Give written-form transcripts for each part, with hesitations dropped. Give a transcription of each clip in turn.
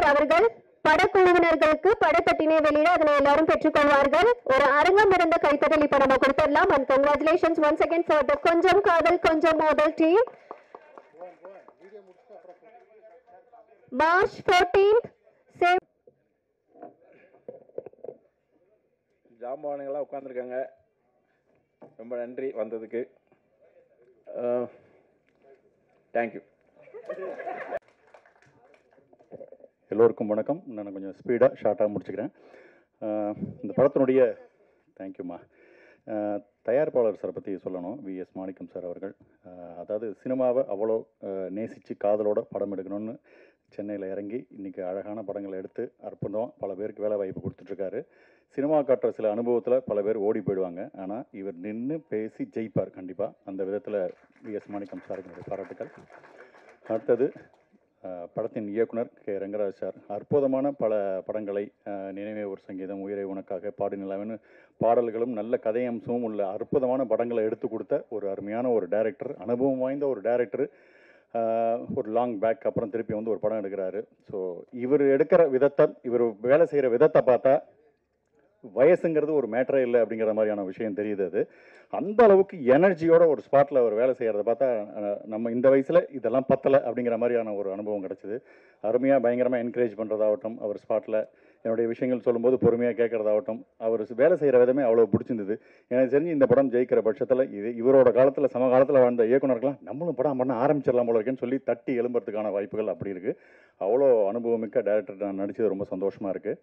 Sir அவர்கள் படக்குழுவினர்களுக்கு படத்தட்டினை வெளியிட அதனை எல்லாரும் பெற்றுக்கொள்வார்கள். ஒரு அரங்கம் இருந்த கைத்தட்டல் இப்ப நம்ம கொடுத்துடலாம். And congratulations once again for the கொஞ்சம் காதல் கொஞ்சம் மோதல் டீம். மார்ச் 14th ஜாம்பவானுங்களாம் உட்காந்துருக்காங்க. ரொம்ப நன்றி வந்ததுக்கு. தேங்க்யூ. எல்லோருக்கும் வணக்கம். நான் கொஞ்சம் ஸ்பீடாக ஷார்ட்டாக முடிச்சுக்கிறேன். இந்த படத்தினுடைய தேங்க்யூம்மா. தயாரிப்பாளர் சாரை பற்றி சொல்லணும். விஎஸ் மாணிக்கம் சார் அவர்கள். அதாவது சினிமாவை அவ்வளோ நேசித்து காதலோட படம் எடுக்கணும்னு சென்னையில் இறங்கி இன்றைக்கி அழகான படங்களை எடுத்து அற்புதம் பல பேருக்கு வேலை வாய்ப்பு கொடுத்துட்ருக்காரு. சினிமா காட்டுற சில அனுபவத்தில் பல பேர் ஓடி போயிடுவாங்க. ஆனால் இவர் நின்று பேசி ஜெயிப்பார் கண்டிப்பாக. அந்த விதத்தில் விஎஸ் மாணிக்கம் சாருக்கு என்னுடைய பாராட்டுக்கள். அடுத்தது படத்தின் இயக்குனர் கே ரங்கராஜ் சார். அற்புதமான பல படங்களை நினைவே ஒரு சங்கீதம், உயிரை உனக்காக, பாடி நிலாவின்னு பாடல்களும் நல்ல கதையம்சமும் உள்ள அற்புதமான படங்களை எடுத்து கொடுத்த ஒரு அருமையான ஒரு டைரக்டர், அனுபவம் வாய்ந்த ஒரு டைரக்டர். ஒரு லாங் பேக் அப்புறம் திருப்பி வந்து ஒரு படம் எடுக்கிறாரு. ஸோ இவர் எடுக்கிற விதத்தை, இவர் வேலை செய்கிற விதத்தை பார்த்தா வயசுங்கிறது ஒரு மேட்டரே இல்லை அப்படிங்கிற மாதிரியான விஷயம் தெரியுது. அது அந்த அளவுக்கு எனர்ஜியோட ஒரு ஸ்பாட்டில் அவர் வேலை செய்கிறத பார்த்தா நம்ம இந்த வயசில் இதெல்லாம் பத்தலை அப்படிங்கிற மாதிரியான ஒரு அனுபவம் கிடச்சிது. அருமையாக பயங்கரமாக என்கரேஜ் பண்ணுறதாகட்டும், அவர் ஸ்பாட்டில் என்னுடைய விஷயங்கள் சொல்லும்போது பொறுமையாக கேட்குறதாகட்டும், அவர் வேலை செய்கிற விதமே அவ்வளோ பிடிச்சிருந்தது. எனக்கு தெரிஞ்சு இந்த படம் ஜெயிக்கிற பட்சத்தில் இவரோட காலத்தில் சமகாலத்தில் வாழ்ந்த இயக்குனர்கள்லாம் நம்மளும் படம் பண்ண ஆரம்பிச்சிடலாம் போல இருக்கேன்னு சொல்லி தட்டி எழும்புறதுக்கான வாய்ப்புகள் அப்படி இருக்குது. அவ்வளோ அனுபவமிக்க டைரக்டர் நான் நடித்தது ரொம்ப சந்தோஷமாக இருக்குது.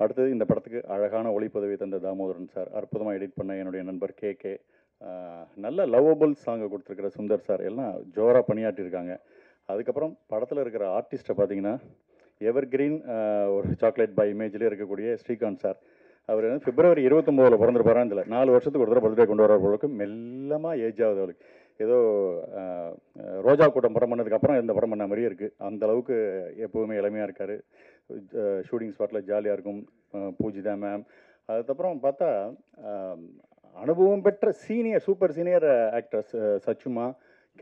அடுத்தது இந்த படத்துக்கு அழகான ஒளிப்பதவி தந்த தாமோதரன் சார், அற்புதமாக எடிட் பண்ண என்னுடைய நண்பர் கே, நல்ல லவ்வபிள் சாங்கை கொடுத்துருக்கிற சுந்தர் சார், எல்லாம் ஜோராக பணியாற்றிருக்காங்க. அதுக்கப்புறம் படத்தில் இருக்கிற ஆர்டிஸ்ட்டை பார்த்தீங்கன்னா எவர் கிரீன் ஒரு சாக்லேட் பை இமேஜ்லேயே இருக்கக்கூடிய ஸ்ரீகாந்த் சார். அவர் பிப்ரவரி 29 பிறந்திருப்பாரான்னு இல்லை, 4 வருஷத்துக்கு ஒரு தடவை பர்த்டே கொண்டு வர பொழுது மெல்லமாக ஏஜ் ஆகுது அவளுக்கு. ஏதோ ரோஜா கூட்டம் படம் பண்ணதுக்கப்புறம் இந்த படம் பண்ண மாதிரியே இருக்குது. அந்த அளவுக்கு எப்போவுமே இளமையாக இருக்கார். ஷூட்டிங் ஸ்பாட்டில் ஜாலியாக இருக்கும். பூஜிதா மேம். அதுக்கப்புறம் பார்த்தா அனுபவம் பெற்ற சூப்பர் சீனியர் ஆக்டர்ஸ் சச்சுமா,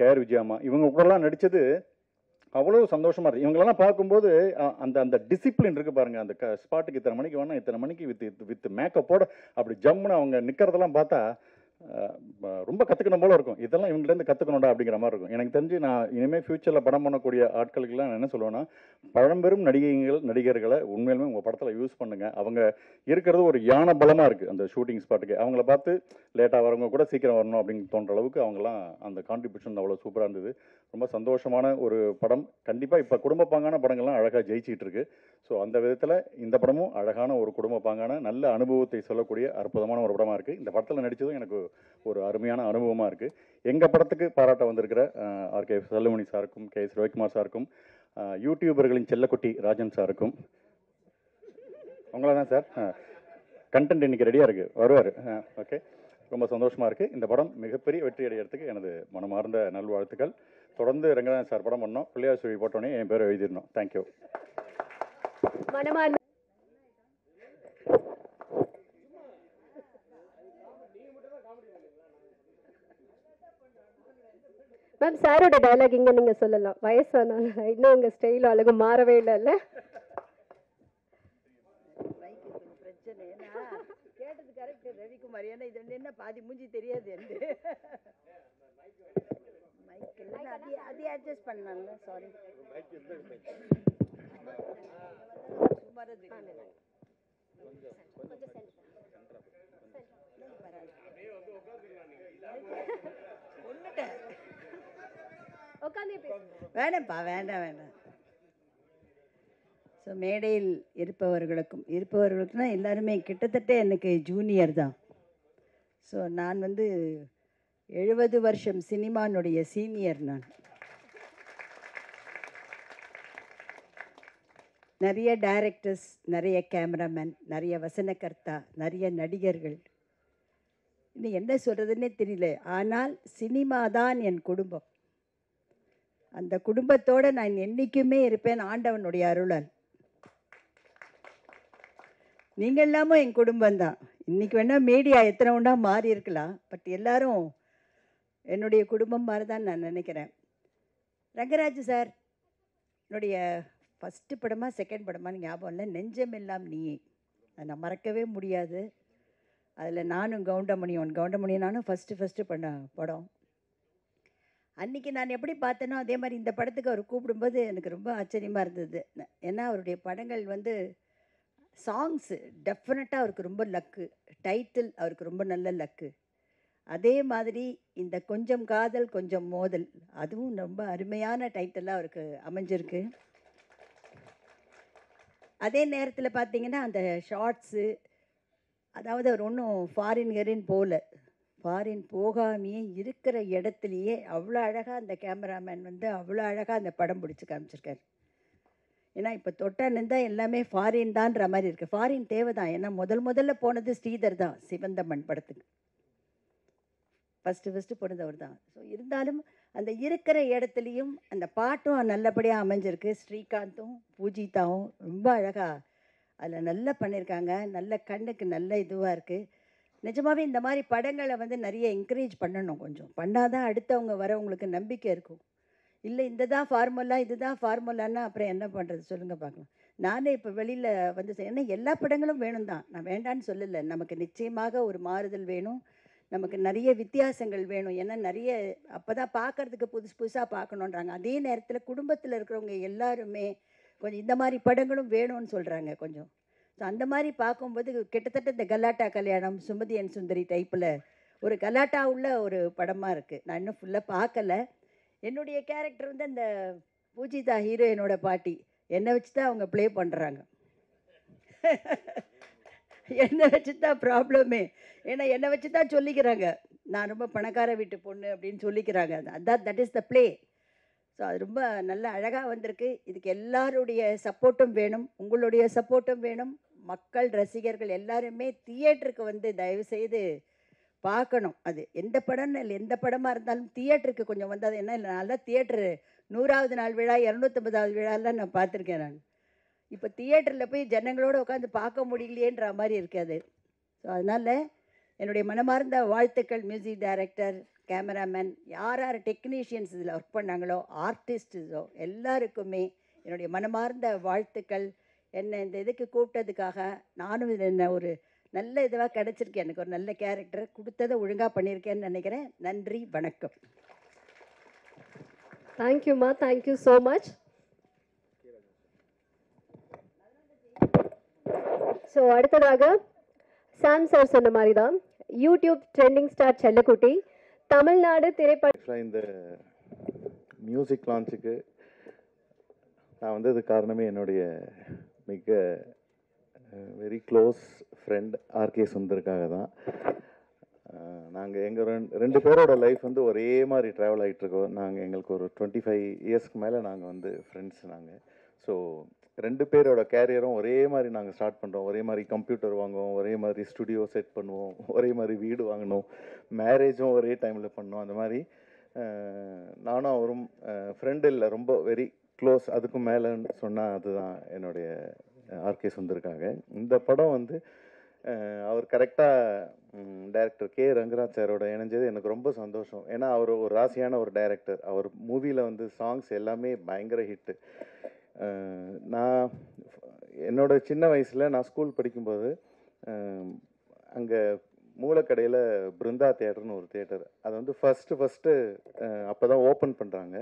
கேஆர் விஜயாமா, இவங்க கூடலாம் நடித்தது அவ்வளோ சந்தோஷமாக இருக்குது. இவங்களெல்லாம் பார்க்கும்போது அந்த டிசிப்ளின் இருக்குது பாருங்கள். அந்த ஸ்பாட்டுக்கு இத்தனை மணிக்கு வேணால் இத்தனை மணிக்கு வித் மேக்கப்போட அப்படி ஜம்முன்னு அவங்க நிற்கிறதெல்லாம் பார்த்தா ரொம்ப கற்றுக்கணும் போல இருக்கும். இதெல்லாம் இவங்கலேருந்து கற்றுக்கணும்டா அப்படிங்கிற மாதிரி இருக்கும். எனக்கு தெரிஞ்சு நான் இனிமேல் ஃப்யூச்சரில் படம் பண்ணக்கூடிய ஆட்களுக்கெல்லாம் நான் என்ன சொல்லுவேன்னா, பழம்பெரும் நடிகர்களை உண்மையிலுமே உங்கள் படத்தில் யூஸ் பண்ணுங்கள். அவங்க இருக்கிறது ஒரு யானை பலமாக இருக்குது அந்த ஷூட்டிங் ஸ்பாட்டுக்கு. அவங்கள பார்த்து லேட்டாக வரவங்க கூட சீக்கிரம் வரணும் அப்படின்னு தோன்ற அளவுக்கு அவங்களாம் அந்த கான்ட்ரிபியூஷன் அவ்வளோ சூப்பராக இருந்தது. ரொம்ப சந்தோஷமான ஒரு படம். கண்டிப்பாக இப்போ குடும்பப்பாங்கான படங்கள்லாம் அழகாக ஜெயிச்சிட்டு இருக்கு. ஸோ அந்த விதத்தில் இந்த படமும் அழகான ஒரு குடும்பப்பாங்கான நல்ல அனுபவத்தை சொல்லக்கூடிய அற்புதமான ஒரு படமாக இருக்குது. இந்த படத்தில் நடித்ததும் எனக்கு ஒரு அருமையான அனுபவமாக இருக்குது. எங்கள் படத்துக்கு பாராட்ட வந்திருக்கிற ஆர்கே செல்லுமணி சாருக்கும், KS ரவிக்குமார் சாருக்கும், யூடியூபர்களின் செல்லக்குட்டி ராஜன் சாருக்கும், அவங்கள தான் சார் கண்டென்ட் இன்னைக்கு ரெடியாக இருக்குது, வருவார். ஓகே, ரொம்ப சந்தோஷமாக இருக்குது. இந்த படம் மிகப்பெரிய வெற்றி அடைகிறதுக்கு எனது மனமார்ந்த நல்வாழ்த்துக்கள். தொடர்ந்து ரங்கநாதன் சார் படம் பண்ணோம், பிள்ளையார் சுழி போட்டோன்னே என் பேரை எழுதிடணும். தேங்க்யூ. மேம் சாரோட டயலாக் இங்கே நீங்கள் சொல்லலாம். வயசானால இன்னும் உங்கள் ஸ்டைல் அழகு மாறவே இல்லைல்ல? பிரச்சனை ஏன்னா கேட்டது கரெக்ட் ரவிக்குமார். ஏன்னா இது என்ன பாதி மூஞ்சி தெரியாது என்று மைக்கில் அது அட்ஜஸ்ட் பண்ணலாம்ல. சாரி சுமாராக தெரியும். வேண்டாம்ப்பா, வேண்டாம். ஸோ மேடையில் இருப்பவர்களுக்குனா எல்லாருமே கிட்டத்தட்ட எனக்கு ஜூனியர் தான். ஸோ நான் 70 வருஷம் சினிமானுடைய சீனியர். நான் நிறைய டைரக்டர்ஸ், நிறைய கேமராமேன், நிறைய வசனகர்த்தா, நிறைய நடிகர்கள், இன்னும் என்ன சொல்கிறதுன்னே தெரியல. ஆனால் சினிமா தான் என் குடும்பம். அந்த குடும்பத்தோடு நான் என்றைக்குமே இருப்பேன் ஆண்டவனுடைய அருளால். நீங்கள் எல்லாமும் என் குடும்பம்தான். இன்றைக்கி வேணால் மீடியா எத்தனை ஒன்றா மாறி இருக்கலாம், பட் எல்லாரும் என்னுடைய குடும்பம் மாதிரி தான் நான் நினைக்கிறேன். ரங்கராஜ் சார் என்னுடைய ஃபஸ்ட்டு படமா செகண்ட் படமான்னு ஞாபகம் இல்லை, நெஞ்சமெல்லாம் நீயே. அதை நான் மறக்கவே முடியாது. அதில் நானும் கவுண்டமணி நானும் ஃபஸ்ட்டு பண்ண படம். அன்றைக்கி நான் எப்படி பார்த்தேனோ அதே மாதிரி இந்த படத்துக்கு அவர் கூப்பிடும்போது எனக்கு ரொம்ப ஆச்சரியமாக இருந்தது. ஏன்னா அவருடைய படங்கள் வந்து சாங்ஸு டெஃபினட்டாக அவருக்கு ரொம்ப லக்கு, டைட்டில் அவருக்கு ரொம்ப நல்ல லக்கு. அதே மாதிரி இந்த கொஞ்சம் காதல் கொஞ்சம் மோதல், அதுவும் ரொம்ப அருமையான டைட்டிலாக அவருக்கு அமைஞ்சிருக்கு. அதே நேரத்தில் பார்த்தீங்கன்னா அந்த ஷார்ட்ஸு, அதாவது அவர் ஒன்றும் ஃபாரின் ஃபாரின் போகாமையே இருக்கிற இடத்துலையே அவ்வளோ அழகாக அந்த கேமராமேன் வந்து அவ்வளோ அழகாக அந்த படம் பிடிச்சி காமிச்சிருக்காரு. ஏன்னா இப்போ தொட்டானந்தா எல்லாமே ஃபாரின் தான்ற மாதிரி இருக்குது. ஃபாரின் தேவை தான். ஏன்னா முதல்ல போனது ஸ்ரீதர் தான் சிவந்தமன் படத்துக்கு. ஃபஸ்ட்டு போனது அவர் தான். ஸோ இருந்தாலும் அந்த இருக்கிற இடத்துலையும் அந்த பாட்டும் நல்லபடியாக அமைஞ்சிருக்கு. ஸ்ரீகாந்தும் பூஜிதாவும் ரொம்ப அழகாக அதில் நல்லா பண்ணியிருக்காங்க. நல்ல கண்ணுக்கு நல்ல இதுவாக இருக்குது. நிஜமாகவே இந்த மாதிரி படங்களை வந்து நிறைய என்கரேஜ் பண்ணணும். கொஞ்சம் பண்ணாதான் அடுத்தவங்க வரவங்களுக்கு நம்பிக்கை இருக்கும். இல்லை இதுதான் ஃபார்முலான்னா அப்புறம் என்ன பண்ணுறது சொல்லுங்கள் பார்க்கலாம். நானே இப்போ வெளியில் வந்து ஏன்னா எல்லா படங்களும் வேணும் தான், நான் வேண்டான்னு சொல்லலை. நமக்கு நிச்சயமாக ஒரு மாறுதல் வேணும், நமக்கு நிறைய வித்தியாசங்கள் வேணும். ஏன்னா நிறைய அப்போ தான் பார்க்குறதுக்கு புதுசாக பார்க்கணுன்றாங்க. அதே நேரத்தில் குடும்பத்தில் இருக்கிறவங்க எல்லாருமே கொஞ்சம் இந்த மாதிரி படங்களும் வேணும்னு சொல்கிறாங்க கொஞ்சம். ஸோ அந்த மாதிரி பார்க்கும்போது கிட்டத்தட்ட இந்த கலாட்டா கல்யாணம், சுமதி அண்ட் சுந்தரி டைப்பில் ஒரு கலாட்டா உள்ள ஒரு படமாக இருக்குது. நான் இன்னும் ஃபுல்லாக பார்க்கலை. என்னுடைய கேரக்டர் வந்து அந்த பூஜிதா ஹீரோயினோட பாட்டி, என்னை வச்சு தான் அவங்க ப்ளே பண்ணுறாங்க. என்னை வச்சு தான் ப்ராப்ளமே. ஏன்னா என்னை வச்சு தான் சொல்லிக்கிறாங்க, நான் ரொம்ப பணக்கார வீட்டு பொண்ணு அப்படின்னு சொல்லிக்கிறாங்க. That is the play. So அது ரொம்ப நல்ல அழகாக வந்திருக்கு. இதுக்கு எல்லாருடைய சப்போர்ட்டும் வேணும், உங்களுடைய சப்போர்ட்டும் வேணும். மக்கள் ரசிகர்கள் எல்லாருமே தியேட்டருக்கு வந்து தயவுசெய்து பார்க்கணும். அது எந்த படமாக இருந்தாலும் தியேட்டருக்கு கொஞ்சம் வந்து, அது என்ன இல்லை, நல்லா தியேட்டரு 100வது நாள் விழா 250வது விழாலாம் நான் பார்த்துருக்கேன். நான் இப்போ தியேட்டரில் போய் ஜனங்களோடு உட்காந்து பார்க்க முடியலையேன்ற மாதிரி இருக்காது. ஸோ அதனால் என்னுடைய மனமார்ந்த வாழ்த்துக்கள் மியூசிக் டைரக்டர், கேமராமேன், யார் டெக்னீஷியன்ஸ் இதில் ஒர்க் பண்ணாங்களோ, ஆர்டிஸ்ட்டோ எல்லாருக்குமே என்னுடைய மனமார்ந்த வாழ்த்துக்கள். என்னை இந்த இதுக்கு கூப்பிட்டதுக்காக நானும் என்ன ஒரு நல்ல இதுவாக கிடச்சிருக்கேன். எனக்கு ஒரு நல்ல கேரக்டர் கொடுத்ததை ஒழுங்காக பண்ணியிருக்கேன்னு நினைக்கிறேன். நன்றி, வணக்கம். தேங்க்யூம்மா, தேங்க்யூ ஸோ மச். ஸோ அடுத்ததாக சாம் சார் சொன்ன மாதிரி தான் யூடியூப் ட்ரெண்டிங் ஸ்டார் செல்லக்குட்டி தமிழ்நாடு திரைப்பட இந்த மியூசிக் லான்ச்சுக்கு நான் வந்தது காரணமே என்னுடைய மிக வெரி க்ளோஸ் ஃப்ரெண்ட் ஆர்கே சுந்தருக்காக தான். நாங்கள் எங்கள் ரெண்டு பேரோட லைஃப் வந்து ஒரே மாதிரி ட்ராவல் ஆகிட்டுருக்கோம். எங்களுக்கு ஒரு 25 இயர்ஸ்க்கு மேலே நாங்கள் வந்து ஃப்ரெண்ட்ஸ். ஸோ ரெண்டு பேரோட கேரியரும் ஒரே மாதிரி நாங்கள் ஸ்டார்ட் பண்ணுறோம். ஒரே மாதிரி கம்ப்யூட்டர் வாங்குவோம், ஒரே மாதிரி ஸ்டுடியோ செட் பண்ணுவோம், ஒரே மாதிரி வீடு வாங்கினோம், மேரேஜும் ஒரே டைமில் பண்ணோம். அந்த மாதிரி நானும் அவரும் ஃப்ரெண்டு இல்லை, ரொம்ப வெரி க்ளோஸ். அதுக்கும் மேலேன்னு சொன்னால் அதுதான் என்னுடைய ஆர்கே சுந்தருக்காக. இந்த படம் வந்து அவர் கரெக்டாக டைரக்டர் கே ரங்கராஜ் சாரோட இணைஞ்சது எனக்கு ரொம்ப சந்தோஷம். ஏன்னா அவர் ஒரு ராசியான ஒரு டைரக்டர். அவர் மூவியில் வந்து சாங்ஸ் எல்லாமே பயங்கர ஹிட்டு. நான் என்னோட சின்ன வயசில் நான் ஸ்கூல் படிக்கும்போது அங்கே மூலக்கடையில் பிருந்தா தியேட்டர்னு ஒரு தியேட்டர், அது வந்து ஃபஸ்ட்டு அப்போ தான் ஓப்பன் பண்ணுறாங்க.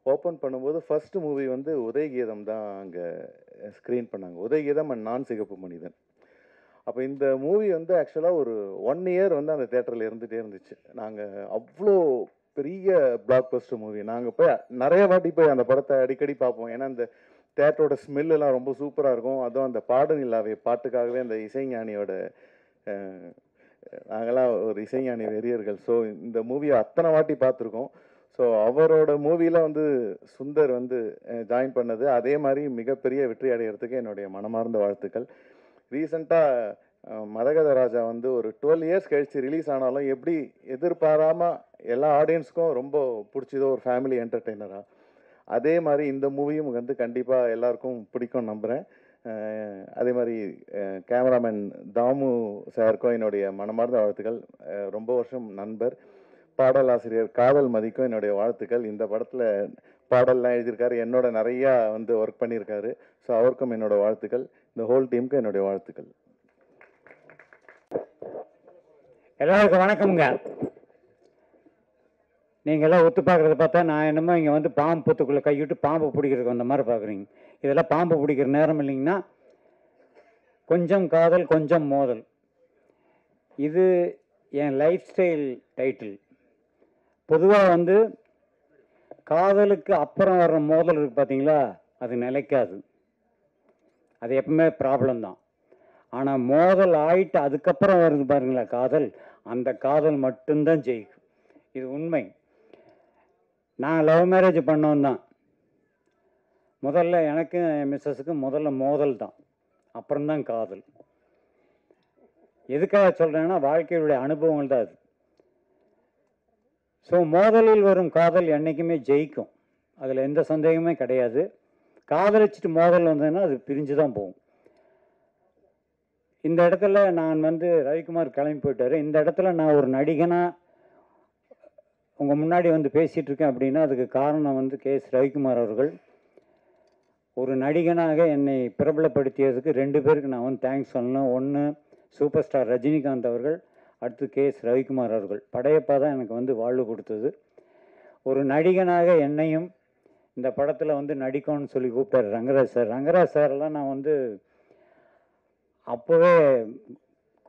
ஓப்பன் பண்ணும்போது ஃபஸ்ட்டு மூவி வந்து உதயகீதம் தான் அங்கே ஸ்க்ரீன் பண்ணாங்க. உதயகீதம் அண்ட் நான் சிகப்பு மனிதன். அப்போ இந்த மூவி வந்து ஆக்சுவலாக ஒரு 1 இயர் வந்து அந்த தேட்டரில் இருந்துகிட்டே இருந்துச்சு. நாங்கள் அவ்வளோ பெரிய பிளாக் பஸ்டர் மூவி. நாங்கள் போய் நிறைய வாட்டி போய் அந்த படத்தை அடிக்கடி பார்ப்போம். ஏன்னா அந்த தேட்டரோட ஸ்மெல்லாம் ரொம்ப சூப்பராக இருக்கும். அதுவும் அந்த பாடநிலாவே பாட்டுக்காகவே அந்த இசைஞானியோட, நாங்களாம் ஒரு இசைஞானி வெறியர்கள். ஸோ இந்த மூவியை அத்தனை வாட்டி பார்த்துருக்கோம். ஸோ அவரோட மூவியில் வந்து சுந்தர் வந்து ஜாயின் பண்ணது அதே மாதிரி மிகப்பெரிய வெற்றி அடைகிறதுக்கு என்னுடைய மனமார்ந்த வாழ்த்துக்கள். ரீசெண்டாக மரகத ராஜா வந்து ஒரு 12 இயர்ஸ் கழித்து ரிலீஸ் ஆனாலும் எப்படி எதிர்பாராமல் எல்லா ஆடியன்ஸுக்கும் ரொம்ப பிடிச்சதோ ஒரு ஃபேமிலி என்டர்டெய்னராக, அதே மாதிரி இந்த மூவியும் வந்து கண்டிப்பாக எல்லாருக்கும் பிடிக்கும் நம்புகிறேன். அதே மாதிரி கேமராமேன் தாமு சாருக்கும் என்னுடைய மனமார்ந்த வாழ்த்துக்கள். ரொம்ப வருஷம் நண்பர். பாடலாசிரியர் காதல் மதிக்கும் என்னுடைய வாழ்த்துக்கள். இந்த படத்தில் பாடல்லாம் எழுதியிருக்காரு, என்னோட நிறையா வந்து ஒர்க் பண்ணியிருக்காரு. ஸோ அவருக்கும் என்னோட வாழ்த்துக்கள், இந்த ஹோல் டீமுக்கும் என்னுடைய வாழ்த்துக்கள். எல்லாருக்கும் வணக்கம்ங்க. நீங்கள் எல்லாம் ஒத்து பார்க்குறத பார்த்தா நான் என்னமோ இங்கே வந்து பாம்பு புத்துக்குள்ளே கைவிட்டு பாம்பு பிடிக்கிறதுக்கு வந்த மாதிரி பார்க்குறீங்க. இதெல்லாம் பாம்பு பிடிக்கிற நேரம் இல்லைங்கன்னா, கொஞ்சம் காதல் கொஞ்சம் மோதல், இது என் லைஃப் ஸ்டைல் டைட்டில். பொதுவாக வந்து காதலுக்கு அப்புறம் வர்ற மோதல் இருக்குது பார்த்தீங்களா, அது நிலைக்காது, அது எப்பவுமே ப்ராப்ளம் தான். ஆனால் மோதல் ஆயிட்டு அதுக்கப்புறம் வருது பாருங்களா காதல், அந்த காதல் மட்டும்தான் ஜெயிக்கும். இது உண்மை. நான் லவ் மேரேஜ் பண்ணோம் தான். முதல்ல எனக்கும் என் மிஸ்ஸஸுக்கும் முதல்ல மோதல் தான், அப்புறம்தான் காதல். எதுக்காக சொல்கிறேன்னா, வாழ்க்கையுடைய அனுபவங்கள் தான் அது. ஸோ மோதலில் வரும் காதல் என்றைக்குமே ஜெயிக்கும், அதில் எந்த சந்தேகமே கிடையாது. காதலிச்சுட்டு மோதல் வந்ததுன்னா அது பிரிஞ்சு தான் போகும். இந்த இடத்துல நான் வந்து ரவிக்குமார் கிளம்பி போயிட்டாரு. இந்த இடத்துல நான் ஒரு நடிகனாக உங்கள் முன்னாடி வந்து பேசிகிட்டு இருக்கேன் அப்படின்னா அதுக்கு காரணம் வந்து கே.எஸ். ரவிக்குமார் அவர்கள். ஒரு நடிகனாக என்னை பிரபலப்படுத்தியதுக்கு 2 பேருக்கு நான் வந்து தேங்க்ஸ் சொல்லணும். ஒன்று சூப்பர் ஸ்டார் ரஜினிகாந்த் அவர்கள், அடுத்து கே.எஸ். ரவிக்குமார் அவர்கள். படையப்பா தான் எனக்கு வந்து வாழ்வு கொடுத்தது. ஒரு நடிகனாக என்னையும் இந்த படத்தில் வந்து நடிக்கணும்னு சொல்லி கூப்பிட்டாரு ரங்கராஜ் சார். ரங்கராஜ் சாரெல்லாம் நான் வந்து அப்போவே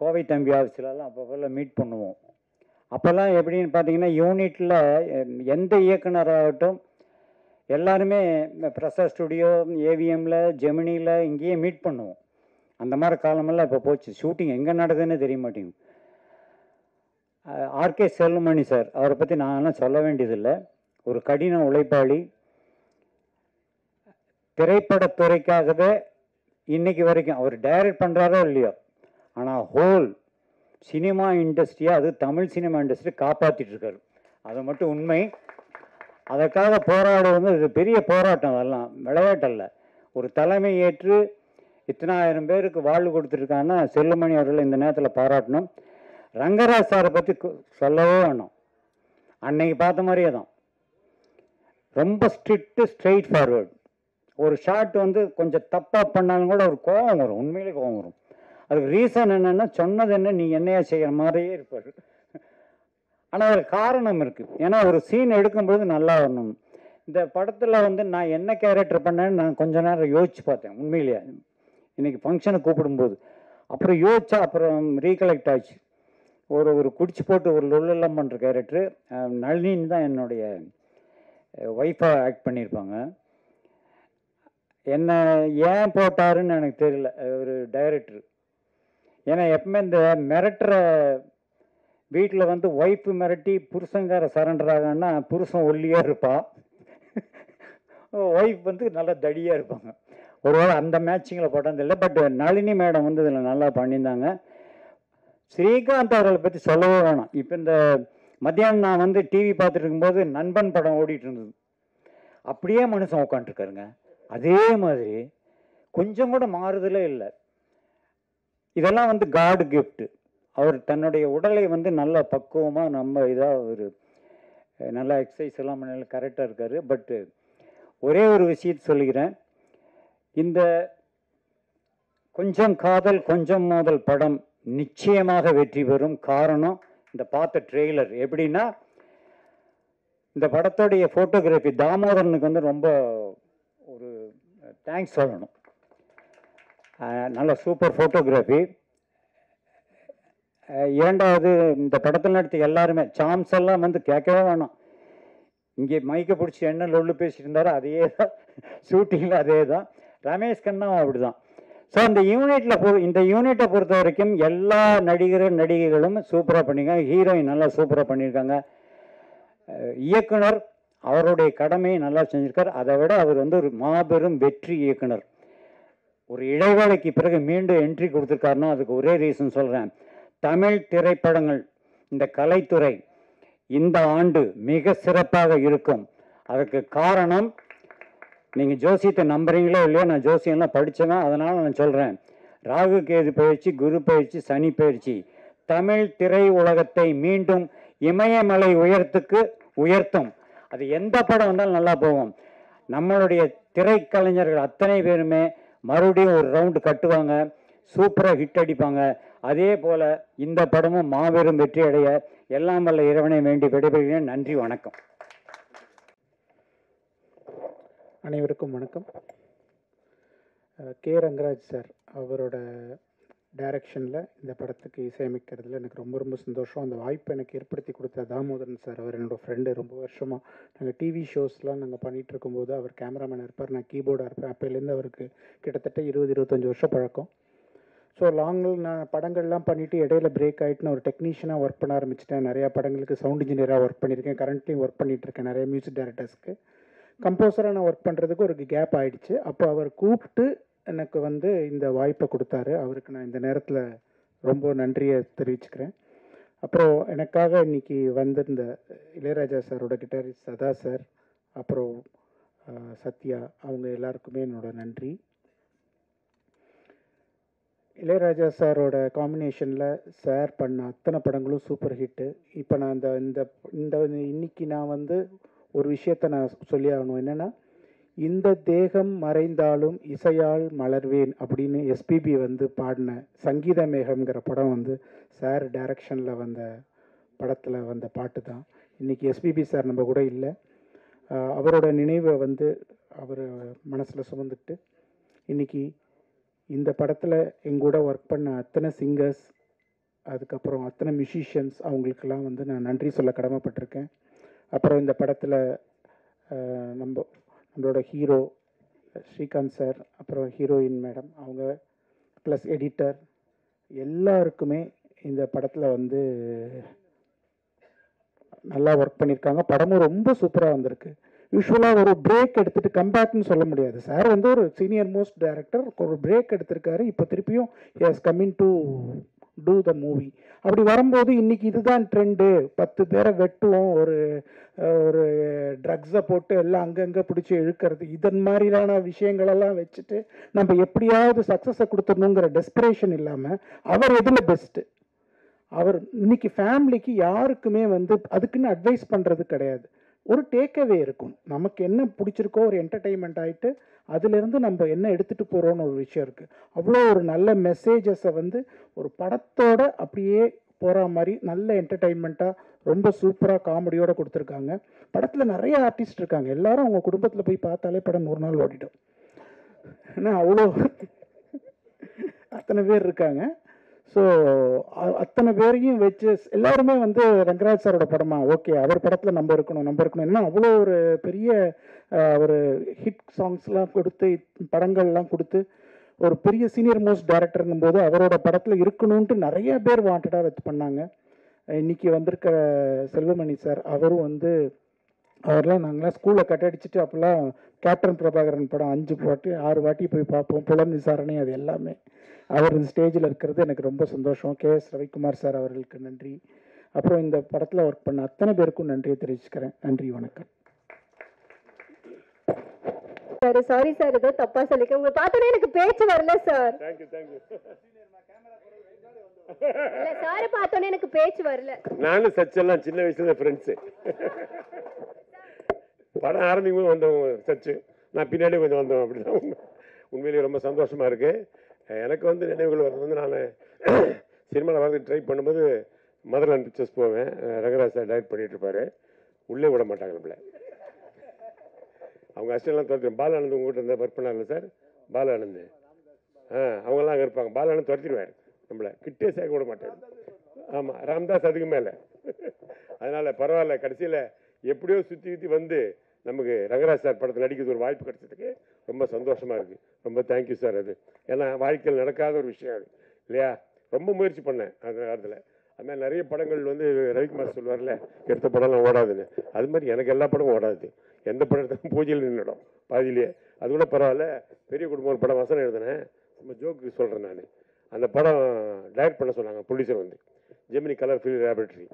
கோவை தம்பி ஆஃபீஸ்லலாம் அப்போல்லாம் மீட் பண்ணுவோம். அப்போல்லாம் எப்படின்னு பார்த்தீங்கன்னா, யூனிட்டில் எந்த இயக்குனராகட்டும் எல்லாருமே பிரசாத் ஸ்டுடியோ, ஏவிஎம்மில், ஜெமினியில் இங்கேயே மீட் பண்ணுவோம். அந்த மாதிரி காலமெல்லாம் இப்போ போச்சு. ஷூட்டிங் எங்கே நடக்குதுன்னு தெரிய மாட்டேங்குது. ஆர்கே செல்வமணி சார், அவரை பற்றி நான்லாம் சொல்ல வேண்டியதில்லை. ஒரு கடின உழைப்பாளி. திரைப்படத்துறைக்காகவே இன்னைக்கு வரைக்கும் அவர் டைரக்ட் பண்ணுறாரோ இல்லையோ, ஆனால் ஹோல் சினிமா இண்டஸ்ட்ரியை, அது தமிழ் சினிமா இண்டஸ்ட்ரி காப்பாற்றிட்டு இருக்காரு. அது மட்டும் உண்மை. அதற்காக போராடுவது இது பெரிய போராட்டம், அதெல்லாம் விளையாட்டல்ல. ஒரு தலைமை ஏற்று இத்தனாயிரம் பேருக்கு வாழ்வு கொடுத்துருக்காங்கன்னா செல்வமணி அவர்கள் இந்த நேரத்தில் பாராட்டணும். ரங்கராஜ் சாரை பற்றி சொல்லவே வேணும். அன்னைக்கு பார்த்த மாதிரியே தான், ரொம்ப ஸ்ட்ரிக்ட்டு, ஸ்ட்ரெயிட் ஃபார்வர்டு. ஒரு ஷாட் வந்து கொஞ்சம் தப்பாக பண்ணாலும் கூட ஒரு கோபம் வரும், உண்மையிலே கோபம் வரும். அதுக்கு ரீசன் என்னென்னா, சொன்னது என்ன நீ என்னையா செய்கிற மாதிரியே இருப்பார். ஆனால் அதுக்கு காரணம் இருக்குது. ஏன்னா ஒரு சீன் எடுக்கும்பொழுது நல்லா வரணும். இந்த படத்தில் வந்து நான் என்ன கேரக்டர் பண்ணேன்னு நான் கொஞ்ச நேரம் யோசிச்சு பார்த்தேன் உண்மையிலேயே. இன்றைக்கி ஃபங்க்ஷனுக்கு கூப்பிடும்போது அப்புறம் யோசிச்சா அப்புறம் ரீகலெக்ட் ஆச்சு. ஒரு குடிச்சு போட்டு ஒரு லொல்லெல்லாம் பண்ணுற கேரக்டரு. நளினின்னு தான் என்னுடைய ஒய்ஃபாக ஆக்ட் பண்ணியிருப்பாங்க. என்ன ஏன் போட்டாருன்னு எனக்கு தெரியல ஒரு டைரக்டர். ஏன்னா எப்பவுமே இந்த மிரட்டுற வீட்டில் வந்து ஒய்ஃபு மிரட்டி புருஷங்கார சரண்டர் ஆகான்னா புருஷன் ஒல்லியாக இருப்பான், ஒய்ஃப் வந்து நல்லா தடியாக இருப்பாங்க. ஒருவேளை அந்த மேட்சிங்கில் போட்டதில்லை. பட் நளினி மேடம் வந்து இதில் நல்லா பண்ணியிருந்தாங்க. ஸ்ரீகாந்த் அவர்களை பற்றி சொல்லவே வேணாம். இப்போ இந்த மத்தியானம் நான் வந்து டிவி பார்த்துட்டு இருக்கும்போது நண்பன் படம் ஓடிட்டு இருந்தது. அப்படியே மனுஷன் உட்காந்துருக்காருங்க. அதே மாதிரி கொஞ்சம் கூட மாறுதலே இல்லை. இதெல்லாம் வந்து காடு கிஃப்ட். அவர் தன்னுடைய உடலை வந்து நல்ல பக்குவமாக நம்ம இதாக ஒரு நல்லா எக்ஸசைஸ் எல்லாம் பண்ண கரெக்டாக இருக்கார். பட்டு ஒரே ஒரு விஷயத்தை சொல்லிக்கிறேன். இந்த கொஞ்சம் காதல் கொஞ்சம் மோதல் படம் நிச்சயமாக வெற்றி பெறும். காரணம், இந்த பார்த்த ட்ரெய்லர். எப்படின்னா, இந்த படத்தோடைய ஃபோட்டோகிராஃபி தாமோதரனுக்கு வந்து ரொம்ப ஒரு தேங்க்ஸ் சொல்லணும். நல்ல சூப்பர் ஃபோட்டோகிராஃபி. இரண்டாவது, இந்த படத்தில் நடித்த எல்லாருமே சாம்ஸ் எல்லாம் வந்து கேட்கவே வேணாம். இங்கே மைக்கை பிடிச்சி என்ன லொல்லு பேசிட்டு இருந்தாரோ அதே தான் ஷூட்டிங்கில், அதே தான். ரமேஷ் கண்ணாவும் அப்படி தான். ஸோ இந்த யூனிட்டை பொறுத்த வரைக்கும் எல்லா நடிகைகளும் சூப்பராக பண்ணியிருக்காங்க. ஹீரோயின் நல்லா சூப்பராக பண்ணியிருக்காங்க. இயக்குனர் அவருடைய கடமையை நல்லா செஞ்சுருக்கார். அதை விட அவர் வந்து ஒரு மாபெரும் வெற்றி இயக்குனர். ஒரு இடைவேளைக்கு பிறகு மீண்டும் என்ட்ரி கொடுத்துருக்காருன்னா அதுக்கு ஒரே ரீசன் சொல்கிறேன். தமிழ் திரைப்படங்கள், இந்த கலைத்துறை இந்த ஆண்டு மிக சிறப்பாக இருக்கும். அதுக்கு காரணம், நீங்கள் ஜோசியத்தை நம்புறீங்களோ இல்லையோ, நான் ஜோசியம்லாம் படித்தவன், அதனால் நான் சொல்கிறேன். ராகு கேது பயிற்சி, குரு பயிற்சி, சனி பயிற்சி தமிழ் திரை உலகத்தை மீண்டும் இமயமலை உயர்த்தும். அது எந்த படம் வந்தாலும் நல்லா போகும். நம்மளுடைய திரைக்கலைஞர்கள் அத்தனை பேருமே மறுபடியும் ஒரு ரவுண்டு கட்டுவாங்க, சூப்பராக ஹிட் அடிப்பாங்க. அதே போல் இந்த படமும் மாபெரும் வெற்றி அடைய எல்லாம் வல்ல இறைவனை வேண்டி விடைபெறுகிறேன். நன்றி, வணக்கம். அனைவருக்கும் வணக்கம். கே ரங்கராஜ் சார் அவரோட டைரக்ஷனில் இந்த படத்துக்கு இசையமைக்கிறதுல எனக்கு ரொம்ப ரொம்ப சந்தோஷம். அந்த வாய்ப்பு எனக்கு ஏற்படுத்தி கொடுத்த தாமோதரன் சார், அவர் என்னோடய ஃப்ரெண்டு. ரொம்ப வருஷமாக நாங்கள் டிவி ஷோஸ்லாம் நாங்கள் பண்ணிகிட்டு இருக்கும்போது அவர் கேமராமேன் இருப்பார், நான் கீபோர்டாக இருப்பேன். அப்போலேருந்து அவருக்கு கிட்டத்தட்ட 20-25 வருஷம் பழக்கம். ஸோ நான் படங்கள்லாம் பண்ணிவிட்டு இடையில பிரேக் ஆகிட்டு நான் ஒரு டெக்னீஷியனாக ஒர்க் பண்ண ஆரம்பிச்சிட்டேன். நிறையா படங்களுக்கு சவுண்ட் இன்ஜினியராக ஒர்க் பண்ணியிருக்கேன். கரண்ட்லியும் ஒர்க் பண்ணிகிட்ருக்கேன் நிறைய மியூசிக் டைரக்டர்ஸ்க்கு. கம்போசராக நான் ஒர்க் பண்ணுறதுக்கு ஒரு கேப் ஆகிடுச்சு. அப்போ அவர் கூப்பிட்டு எனக்கு இந்த வாய்ப்பை கொடுத்தாரு. அவருக்கு நான் இந்த நேரத்தில் ரொம்ப நன்றியை தெரிவிச்சுக்கிறேன். அப்புறம் எனக்காக இன்றைக்கி வந்திருந்த இளையராஜா சாரோட கிட்டாரிஸ்ட் சதா சார், அப்புறம் சத்யா, அவங்க எல்லாருக்குமே என்னோட நன்றி. இளையராஜா சாரோட காம்பினேஷனில் சார் பண்ண அத்தனை படங்களும் சூப்பர் ஹிட்டு. இப்போ நான் இன்னைக்கு நான் ஒரு விஷயத்தை நான் சொல்லி ஆகணும். என்னென்னா, இந்த தேகம் மறைந்தாலும் இசையால் மலர்வேன் அப்படின்னு எஸ்பிபி பாடின சங்கீத மேகம்ங்கிற படம் சார் டைரக்ஷனில் வந்த படத்தில் வந்த பாட்டு தான். இன்றைக்கி எஸ்பிபி சார் நம்ம கூட இல்லை. அவரோட நினைவை அவர் மனசில் சுமந்துட்டு இன்றைக்கி இந்த படத்தில் எங்கூட ஒர்க் பண்ண அத்தனை சிங்கர்ஸ், அதுக்கப்புறம் அத்தனை மியூசிஷியன்ஸ், அவங்களுக்கெல்லாம் நான் நன்றி சொல்ல கடமைப்பட்டிருக்கேன். அப்புறம் இந்த படத்தில் நம்மளோட ஹீரோ ஸ்ரீகாந்த் சார், அப்புறம் ஹீரோயின் மேடம், அவங்க ப்ளஸ் எடிட்டர், எல்லாருக்குமே இந்த படத்தில் நல்லா ஒர்க் பண்ணியிருக்காங்க. படமும் ரொம்ப சூப்பராக வந்திருக்கு. யூஸ்வலாக ஒரு பிரேக் எடுத்துகிட்டு கம்பேக்ட்னு சொல்ல முடியாது. சார் ஒரு சீனியர் மோஸ்ட் டைரக்டர், ஒரு பிரேக் எடுத்திருக்காரு. இப்போ திருப்பியும் he has coming to do the movie. அப்படி வரும்போது இன்றைக்கி இதுதான் ட்ரெண்டு, 10 பேரை வெட்டுவோம், ஒரு ட்ரக்ஸை போட்டு எல்லாம் அங்கங்கே பிடிச்சி இழுக்கிறது, இதன் மாதிரியான விஷயங்களெல்லாம் வச்சுட்டு நம்ம எப்படியாவது சக்ஸஸை கொடுத்துடணுங்கிற டெஸ்பிரேஷன் இல்லாமல் அவர் எதில் பெஸ்ட்டு, அவர் இன்னைக்கு ஃபேமிலிக்கு யாருக்குமே அதுக்குன்னு அட்வைஸ் பண்ணுறது கிடையாது. ஒரு டேக்அவே இருக்கும், நமக்கு என்ன பிடிச்சிருக்கோ ஒரு என்டர்டெயின்மெண்ட் ஆகிட்டு அதுலேருந்து நம்ம என்ன எடுத்துகிட்டு போகிறோன்னு ஒரு விஷயம் இருக்குது. அவ்வளோ ஒரு நல்ல மெசேஜஸை ஒரு படத்தோட அப்படியே போகிற மாதிரி நல்ல என்டர்டெயின்மெண்ட்டாக ரொம்ப சூப்பராக காமெடியோடு கொடுத்துருக்காங்க. படத்தில் நிறைய ஆர்டிஸ்ட் இருக்காங்க. எல்லாரும் அவங்க குடும்பத்தில் போய் பார்த்தாலே படம் 1 நாள் ஓடிடும். ஏன்னா அவ்வளோ அத்தனை பேர் இருக்காங்க. ஸோ அத்தனை பேரையும் வச்சு எல்லாருமே ரங்கராஜ் சாரோட படமா, ஓகே அவர் படத்தில் நம்ம இருக்கணும். ஏன்னா அவ்வளோ ஒரு பெரிய ஒரு ஹிட் சாங்ஸ்லாம் கொடுத்து படங்கள்லாம் கொடுத்து ஒரு பெரிய சீனியர் மோஸ்ட் டைரக்டருங்கும் போது அவரோட படத்தில் இருக்கணும்ன்ட்டு நிறைய பேர் வாண்டடாக வச்சு பண்ணாங்க. இன்றைக்கி வந்திருக்க செல்வமணி சார், அவரும் அவரெல்லாம் நாங்களாம் ஸ்கூலில் கட்டடிச்சிட்டு அப்போல்லாம் கேப்டன் பிரபாகரன் படம் 5-6 வாட்டி போய் பார்ப்போம். புலன் விசாரணை, அது எல்லாமே அவர் இந்த ஸ்டேஜில் இருக்கிறது எனக்கு ரொம்ப சந்தோஷம். KS ரவிக்குமார் சார் அவர்களுக்கு நன்றி. அப்புறம் இந்த படத்தில் ஒர்க் பண்ண அத்தனை பேருக்கும் நன்றியை தெரிவிச்சுக்கிறேன். நன்றி, வணக்கம். சாரி சார், ஏதோ தப்பா சொல்லிக்க, உங்களை பார்த்தோன்னே எனக்கு பேச்சு வரல சார். இல்ல சார், பார்த்தோன்னே எனக்கு பேச்சு வரல. நானும் சச்செல்லாம் சின்ன வயசுல ஃப்ரெண்ட்ஸு. படம் ஆரம்பிக்கும் வந்தோம் சச்சு, நான் பின்னாடி கொஞ்சம் வந்தோம். அப்படிதான் உண்மையிலேயே ரொம்ப சந்தோஷமா இருக்கு. எனக்கு நினைவுகள் வர்றது, நான் சினிமாவில் வரது ட்ரை பண்ணும்போது மதர்லாண்ட் பிக்சர்ஸ் போவேன். ரங்கராஜ் சார் டைரக்ட் பண்ணிட்டு இருப்பாரு. உள்ளே விட மாட்டாங்க நம்மள. அவங்க அசிஸ்டன்ட்லாம் துரத்திடும். பாலானந்த் உங்ககிட்ட இருந்தால் ஒர்க் பண்ணாங்கல்ல சார், பாலானந்த், அவங்கெல்லாம் அங்கே இருப்பாங்க. பாலானந்த் துரத்திடுவார் நம்மளை, கிட்டே சேர்க்க விட மாட்டார். ஆமாம், ராம்தாஸ் அதுக்கு மேலே. அதனால் பரவாயில்ல, கடைசியில் எப்படியோ சுற்றி நமக்கு ரங்கராஜ் சார் படத்தில் நடிக்கிறது ஒரு வாய்ப்பு கிடைச்சதுக்கு ரொம்ப சந்தோஷமாக இருக்குது. ரொம்ப தேங்க்யூ சார். அது ஏன்னா வாழ்க்கையில் நடக்காத ஒரு விஷயம் அது இல்லையா. ரொம்ப முயற்சி பண்ணேன் அந்த காலத்தில். அதுமாதிரி நிறைய படங்கள் ரவிக்குமார் சொல்லுவார்ல, எடுத்த படம்லாம் ஓடாதுன்னு, அது மாதிரி எனக்கு எல்லா படமும் ஓடாது. எந்த படத்தையும் பூஜையில் நின்றுடும் பாதியிலேயே. அது கூட பரவாயில்ல. பெரிய குடும்பம் ஒரு படம் வசனம் எழுதினேன், நம்ம ஜோக்கு சொல்கிறேன் நான். அந்த படம் டைரக்ட் பண்ண சொன்னாங்க producer Gemini colour fill laboratory.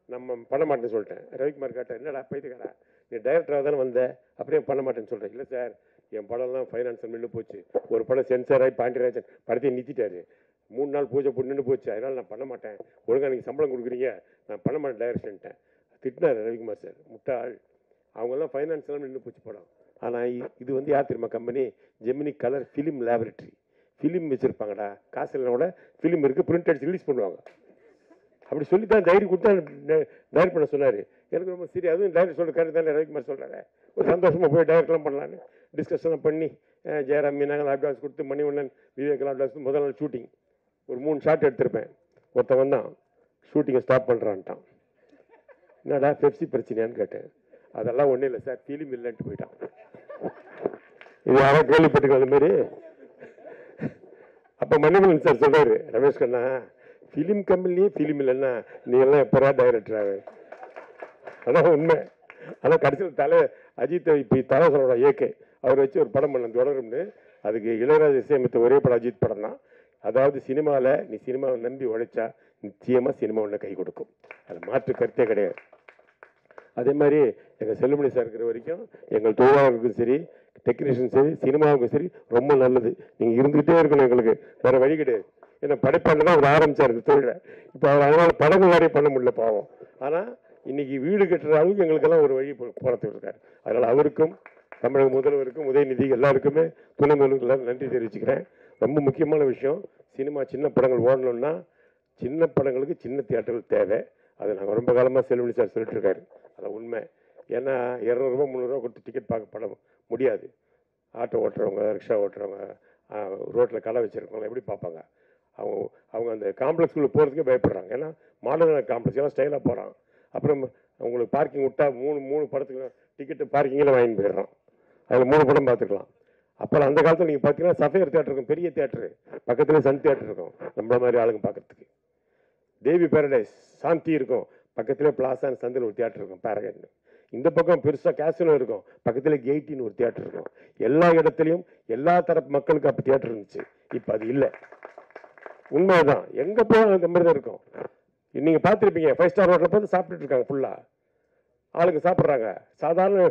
நம்ம பண்ண மாட்டேன்னு சொல்லிட்டேன். ரவிக்குமார் கேட்டேன், என்னடா பைத்துக்காரா, நீ டைரக்டராக தானே வந்த, அப்படியே பண்ண மாட்டேன்னு சொல்கிறேன். இல்லை சார், என் படம்லாம் ஃபைனான்ஸில் நின்று போச்சு. ஒரு படம் சென்சார் ஆகி பாண்டியராஜன் படத்தையும் நிறுத்திட்டாரு. 3 நாள் பூஜை போட்டு நின்று போச்சு. அதனால் நான் பண்ண மாட்டேன். ஒழுங்காக நீங்கள் சம்பளம் கொடுக்குறீங்க, நான் பண்ண மாட்டேன் டைரக்ஷன்ட்டேன். திட்டினார் ரவிக்குமார் சார், முட்டாள். அவங்கெல்லாம் ஃபைனான்ஸ்லாம் நின்று போச்சு படம். ஆனால் இது வந்து யார் தெரியுமா company? Gemini colour film laboratory. Film வச்சுருப்பாங்கடா, காசு இல்லைனா கூட ஃபிலிம் இருக்குது, பிரிண்ட் அடிச்சு ரிலீஸ் பண்ணுவாங்க. அப்படி சொல்லி தான் டைரி கொடுத்தா டைரக்ட் பண்ண சொன்னார். எனக்கு ரொம்ப சரி, அதுவும் டைரக்ட் சொல்கிற கருத்து தானே ரவிக்குமார் சொல்கிறாங்க. ஒரு சந்தோஷமாக போய் டைரக்ட்லாம் பண்ணலான்னு டிஸ்கஷன்லாம் பண்ணி ஜெயராம் மீனாங்க அட்வான்ஸ் கொடுத்து மணிவண்ணன் விவேக்கெல்லாம் அட்வான்ஸ் முதல் நாள் ஷூட்டிங் ஒரு 3 ஷாட் எடுத்திருப்பேன். ஒருத்தவன் தான் ஷூட்டிங்கை ஸ்டாப் பண்ணுறான்ட்டான். என்னடா பெப்சி பிரச்சனையான்னு கேட்டேன். அதெல்லாம் ஒன்றும் இல்லை சார், ஃபிலிம் இல்லைன்ட்டு போயிட்டான். இது யாராவது கேள்விப்பட்டுக்க அது மாதிரி. அப்போ மணிவண்ணன் சார் சொல்கிறாரு, ரமேஷ் கண்ணா ஃபிலிம் கம்பெனிலேயே ஃபிலிம் இல்லைன்னா நீ எல்லாம் எப்போரா டைரக்டர் ஆகு. அதான் உண்மை. ஆனால் கடைசியில் அஜித் இப்போ தலை சொல்கிற ஏகே அவர் வச்சு ஒரு படம் பண்ண தொடரும்னு, அதுக்கு இளையராஜா இசையமைத்த ஒரே படம் அஜித் படம் தான். அதாவது சினிமாவில் நீ சினிமாவை நம்பி உழைச்சா நிச்சயமாக சினிமா ஒன்று கை கொடுக்கும், அது மாற்று கருத்தே கிடையாது. அதே மாதிரி எங்கள் செல்லுமணி சார் இருக்கிற வரைக்கும் எங்கள் தொழிலாளர்களுக்கும் சரி, டெக்னீஷியன் சரி, சினிமாவுக்கும் சரி ரொம்ப நல்லது. நீங்கள் இருந்துகிட்டே இருக்கணும், எங்களுக்கு வேறு வழி கிடையாது. ஏன்னா படைப்பாளர் தான் அவர் ஆரம்பித்தார் இந்த தொழிலை. இப்போ அவர் அதனால் படங்கள் வரைய பண்ண முடியல பாவம். ஆனால் இன்னைக்கு வீடு கட்டுற அளவுக்கு எங்களுக்கெல்லாம் ஒரு வழி போகிறதுக்கு இருக்கார். அதனால் அவருக்கும் தமிழக முதல்வருக்கும் உதயநிதி எல்லாருக்குமே துணை முதல்வர்கள் நன்றி தெரிவிச்சுக்கிறேன். ரொம்ப முக்கியமான விஷயம், சினிமா சின்ன படங்கள் ஓடணும்னா சின்ன படங்களுக்கு சின்ன தியேட்டர்கள் தேவை. அதை நாங்கள் ரொம்ப காலமாக செல்வமணி சார் சொல்லிட்டு இருக்காரு. அது உண்மை. ஏன்னா 200 ரூபா 300 ரூபா கொடுத்து டிக்கெட் பார்க்க படம் முடியாது. ஆட்டோ ஓட்டுறவங்க, ரிக்ஷா ஓட்டுறவங்க, ரோட்டில் கடை வச்சுருக்கவங்க எப்படி பார்ப்பாங்க? அவங்க அந்த காம்ப்ளெக்ஸ்குள்ளே போகிறதுக்கே பயப்படுறாங்க. ஏன்னா மாடர்ன் காம்ப்ளெக்ஸ் எல்லாம் ஸ்டைலாக போகிறான். அப்புறம் உங்களுக்கு பார்க்கிங் விட்டா 3 படத்துக்கு டிக்கெட்டு பார்க்கிங்கில் வாங்கிட்டு போயிடுறான். அதில் 3 படம் பார்த்துக்கலாம். அப்புறம் அந்த காலத்தில் நீங்கள் பார்த்தீங்கன்னா சஃபேர் தியேட்டர் இருக்கும், பெரிய தியேட்டரு, பக்கத்துலேயே சன் தியேட்டர் இருக்கும் நம்மள மாதிரி ஆளுங்க பார்க்கறதுக்கு. தேவி பேரடைஸ் சாந்தி இருக்கும், பக்கத்துலேயே பிளாசான்னு சந்தில் ஒரு தியேட்டர் இருக்கும் பேரகைன்னு. இந்த பக்கம் பெருசாக கேசினோ இருக்கும், பக்கத்தில் கெய்ட்டின்னு ஒரு தியேட்டர் இருக்கும். எல்லா இடத்துலையும் எல்லா தரப்பு மக்களுக்கு அப்போ தியேட்டர் இருந்துச்சு. இப்போ அது இல்லை. உண்மைதான், எங்கே போனாலும் அந்த மாதிரி தான் இருக்கும். நீங்கள் பார்த்துருப்பீங்க, 5 ஸ்டார் ஹோட்டலில் பார்த்து சாப்பிட்டுட்டு இருக்காங்க ஃபுல்லாக ஆளுங்க சாப்பிட்றாங்க. சாதாரண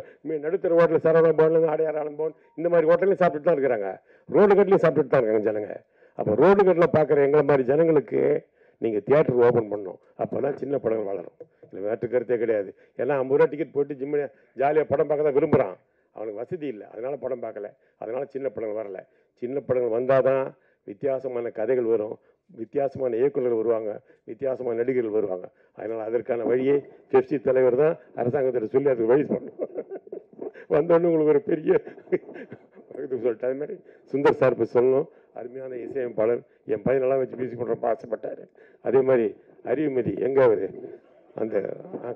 நடுத்தர ஹோட்டலில் சரவண பவன், ஆடையார் ஆனந்த் பவன் இந்த மாதிரி ஹோட்டலையும் சாப்பிட்டுட்டு தான் இருக்கிறாங்க. ரோடு கட்டிலையும் சாப்பிட்டுட்டு தான் இருக்காங்க ஜனங்க. அப்போ ரோடு கட்டில் பார்க்குற எங்களை மாதிரி ஜனங்களுக்கு நீங்கள் தியேட்டர் ஓப்பன் பண்ணணும். அப்போ தான் சின்ன படங்கள் வளரும். இல்லை வேற்று கருத்தே கிடையாது. ஏன்னா 50 ரூபா டிக்கெட் போட்டு ஜிம்மு ஜாலியாக படம் பார்க்க தான் விரும்புகிறான். அவனுக்கு வசதி இல்லை, அதனால் படம் பார்க்கல. அதனால் சின்ன படங்கள் வரல. சின்ன படங்கள் வந்தால் தான் வித்தியாசமான கதைகள் வரும், வித்தியாசமான இயக்குநர்கள் வருவாங்க, வித்தியாசமான நடிகர்கள் வருவாங்க. அதனால் அதற்கான வழியை பெப்சி தலைவர் தான் அரசாங்கத்தில் சொல்லி அதுக்கு வழி பண்ணணும். வந்தோடனே உங்களுக்கு ஒரு பெரிய சொல்லிட்டு அது மாதிரி சுந்தர் சார் இப்போ சொல்லணும். அருமையான இசையமைப்பாளர், என் பையனெல்லாம் வச்சு மியூசிக் பண்ணுறப்ப ஆசைப்பட்டார். அதே மாதிரி அறிவுமதி எங்கே அவர் அந்த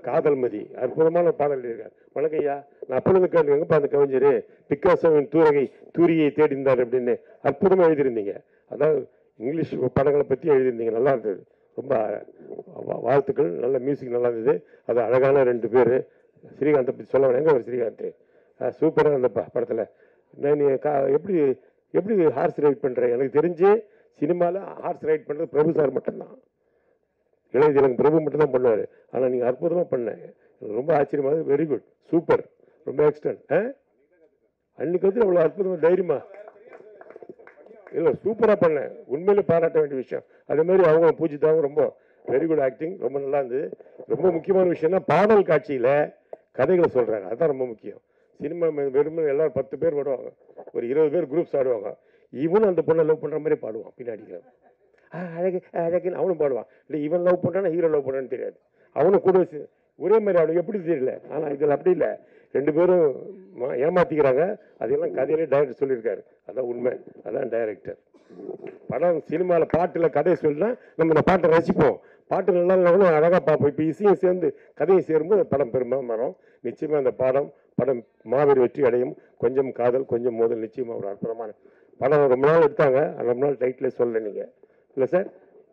காதல்மதி அற்புதமான பாடல் எழுதியிருக்கார். வணக்கம் ஐயா, நான் அப்பொழுது கேட்டு எங்கப்பா அந்த கவிஞர் பிக்காசோவின் தூரியை தேடிந்தார் அப்படின்னு அற்புதமாக எழுதியிருந்தீங்க. அதாவது இங்கிலீஷ் படங்களை பற்றி எழுதியிருந்தீங்க, நல்லா இருந்தது. ரொம்ப வாழ்த்துக்கள். நல்ல மியூசிக் நல்லா இருந்தது. அது அழகான 2 பேர். ஸ்ரீகாந்தை பற்றி சொல்ல எங்கே ஒரு ஸ்ரீகாந்த் சூப்பராக அந்த படத்தில் நான் எப்படி ஹார்ஸ் ரைட் பண்ணுறேன். எனக்கு தெரிஞ்சு சினிமாவில் ஹார்ஸ் ரைட் பண்ணுறது பிரபு சார் மட்டும்தான், இளைஞருக்கு பிரபு மட்டும்தான் பண்ணுவார். ஆனால் நீங்கள் அற்புதமாக பண்ணேன், ரொம்ப ஆச்சரியமாக, வெரி குட், சூப்பர், ரொம்ப எக்ஸ்டென்ட். அன்னைக்கு வந்து அவ்வளோ அற்புதமாக தைரியமா இல்லை சூப்பராக பண்ணேன், உண்மையிலே பாராட்ட வேண்டிய விஷயம். அதே மாதிரி அவங்க பூஜிதாவும் ரொம்ப வெரி குட் ஆக்டிங், ரொம்ப நல்லா இருந்தது. ரொம்ப முக்கியமான விஷயம்னா பாடல் காட்சியில் கதைகளை சொல்கிறாங்க, அதுதான் ரொம்ப முக்கியம். சினிமா வெறும் எல்லாரும் 10 பேர் பாடுவாங்க, ஒரு 20 பேர் குரூப்ஸ் ஆடுவாங்க. இவனும் அந்த பொண்ணை லவ் பண்ணுற மாதிரி பாடுவான், பின்னாடி அழகு அழகுன்னு அவனும் பாடுவான். இல்லை இவன் லவ் பண்ணுறான்னா ஹீரோ லவ் பண்ணுறான்னு தெரியாது, அவனும் கூட ஒரே மாதிரி அவனுக்கு எப்படி தெரியல. ஆனால் இதில் அப்படி இல்லை, 2 பேரும் ஏமாத்திக்கிறாங்க. அதெல்லாம் கதையிலே டைரக்டர் சொல்லியிருக்காரு, அதான் உண்மை, அதான் டைரக்டர். படம் சினிமாவில் பாட்டில் கதையை சொல்லினா நம்ம இந்த பாட்டை ரசிப்போம், பாட்டு நல்லா இல்லைனாலும் அழகாக பார்ப்போம். இப்போ இசையும் சேர்ந்து கதையை சேரும்போது படம் பெரும்பாலும் வரும். நிச்சயமாக அந்த படம் மாபெரும் வெற்றி அடையும். கொஞ்சம் காதல் கொஞ்சம் மோதல் நிச்சயமாக ஒரு அற்புதமான படம். ரொம்ப நாள் எடுத்தாங்க, ரொம்ப நாள் டைட்டில் சொல்ல நீங்கள் இல்லை சார்,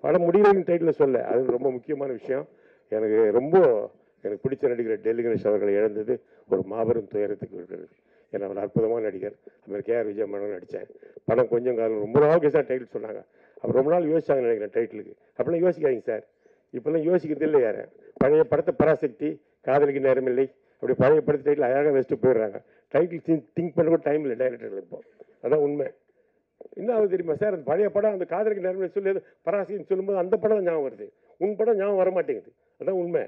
படம் முடியலன்னு டைட்டில் சொல்ல, அது ரொம்ப முக்கியமான விஷயம். எனக்கு பிடிச்ச நடிகர் டெல்லி கணேஷ் அவர்களை இழந்தது ஒரு மாபெரும் துயரத்துக்கு இருக்கிறது. ஏன்னா அவர் அற்புதமான நடிகர். அதுமாதிரி KR விஜய் மன்னன் நடித்தேன். படம் கொஞ்சம் காலம் ரொம்ப நாள் கேஸாக டைட்டில் சொன்னாங்க. அப்புறம் ரொம்ப நாள் யோசிச்சாங்க நினைக்கிறேன் டைட்டிலுக்கு. அப்படிலாம் யோசிக்காதீங்க சார், இப்போல்லாம் யோசிக்கிறது இல்லை யார். பழைய படத்தை பராசக்தி, காதலிக்கு நேரமில்லை, அப்படி பழைய படத்தை டைட்டில் அழகாக வச்சுட்டு போயிடுறாங்க. டைட்டில் திங்க் பண்ண கூட டைம் இல்லை டைரக்டர்கள் இப்போ, அதான் உண்மை. என்ன ஆகுது தெரியுமா சார், அந்த பழைய படம் அந்த காதலிக்கு நேரமில்லை சொல்லி பராசக்தின்னு சொல்லும்போது அந்த படம் ஞாபகம் வருது, உன் படம் ஞாபகம் வர மாட்டேங்குது, அதான் உண்மை.